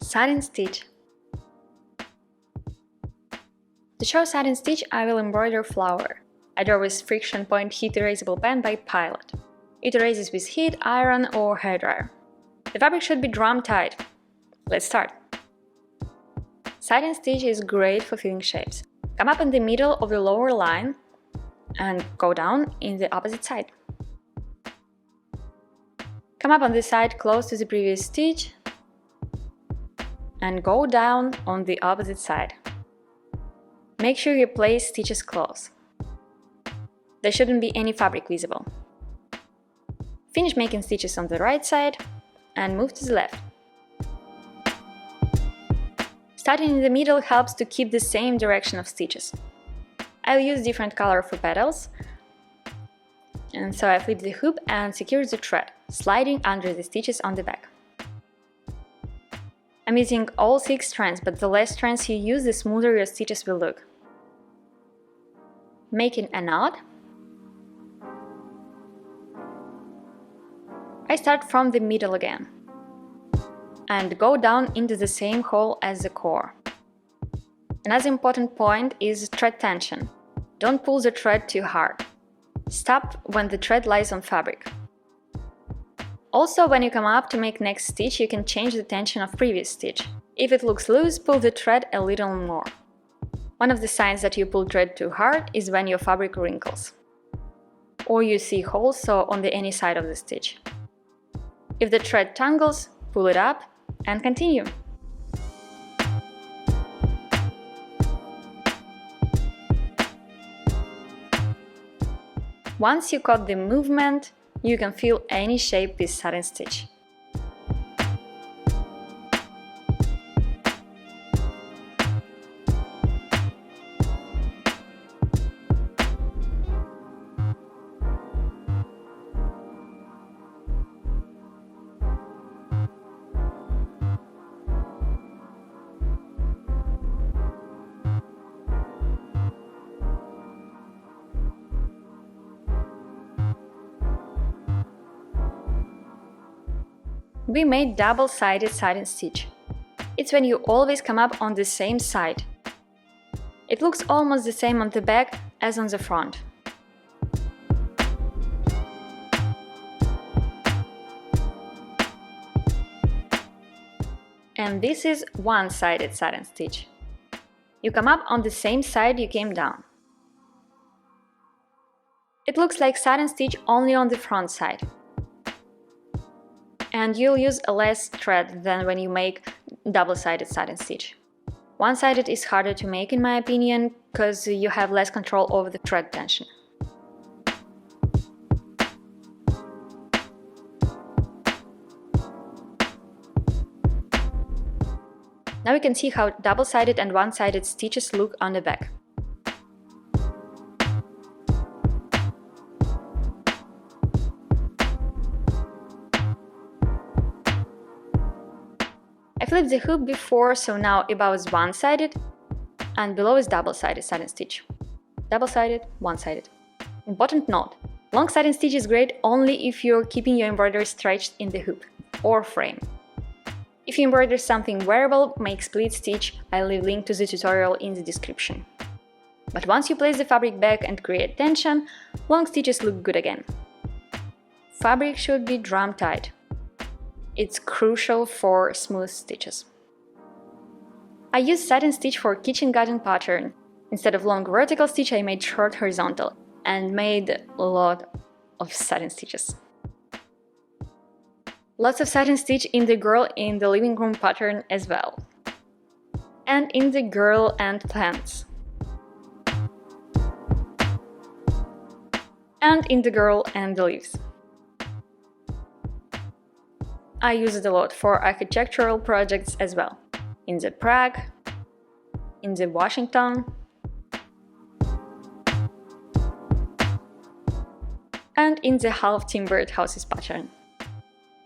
Satin stitch. To show satin stitch, I will embroider flower. I draw with friction point heat erasable pen by Pilot. It erases with heat, iron or hairdryer. The fabric should be drum tight. Let's start. Satin stitch is great for filling shapes. Come up in the middle of the lower line and go down in the opposite side. Come up on the side close to the previous stitch and go down on the opposite side. Make sure you place stitches close. There shouldn't be any fabric visible. Finish making stitches on the right side and move to the left. Starting in the middle helps to keep the same direction of stitches. I'll use different color for petals, and so I flip the hoop and secure the thread, sliding under the stitches on the back. I'm using all 6 strands, but the less strands you use, the smoother your stitches will look. Making a knot, I start from the middle again and go down into the same hole as the core. Another important point is thread tension. Don't pull the thread too hard. Stop when the thread lies on fabric. Also, when you come up to make next stitch, you can change the tension of previous stitch. If it looks loose, pull the thread a little more. One of the signs that you pull thread too hard is when your fabric wrinkles, or you see holes on any side of the stitch. If the thread tangles, pull it up and continue. Once you got the movement, you can fill any shape with satin stitch. We made double-sided satin stitch. It's when you always come up on the same side. It looks almost the same on the back as on the front. And this is one-sided satin stitch. You come up on the same side you came down. It looks like satin stitch only on the front side. And you'll use less thread than when you make double-sided satin stitch. One-sided is harder to make in my opinion, because you have less control over the thread tension. Now you can see how double-sided and one-sided stitches look on the back. I flipped the hoop before, so now above is one-sided and below is double-sided satin stitch. Double-sided, one-sided. Important note: long satin stitch is great only if you're keeping your embroidery stretched in the hoop or frame. If you embroider something wearable, make split stitch. I'll leave link to the tutorial in the description. But once you place the fabric back and create tension, long stitches look good again. Fabric should be drum tight. It's crucial for smooth stitches. I used satin stitch for kitchen garden pattern. Instead of long vertical stitch, I made short horizontal and made a lot of satin stitches. Lots of satin stitch in the girl in the living room pattern as well. And in the girl and plants. And in the girl and the leaves. I use it a lot for architectural projects as well. In the Prague, in the Washington, and in the half-timbered houses pattern.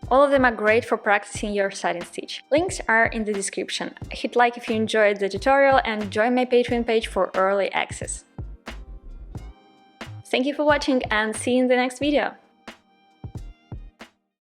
All of them are great for practicing your satin stitch. Links are in the description. Hit like if you enjoyed the tutorial and join my Patreon page for early access. Thank you for watching and see you in the next video!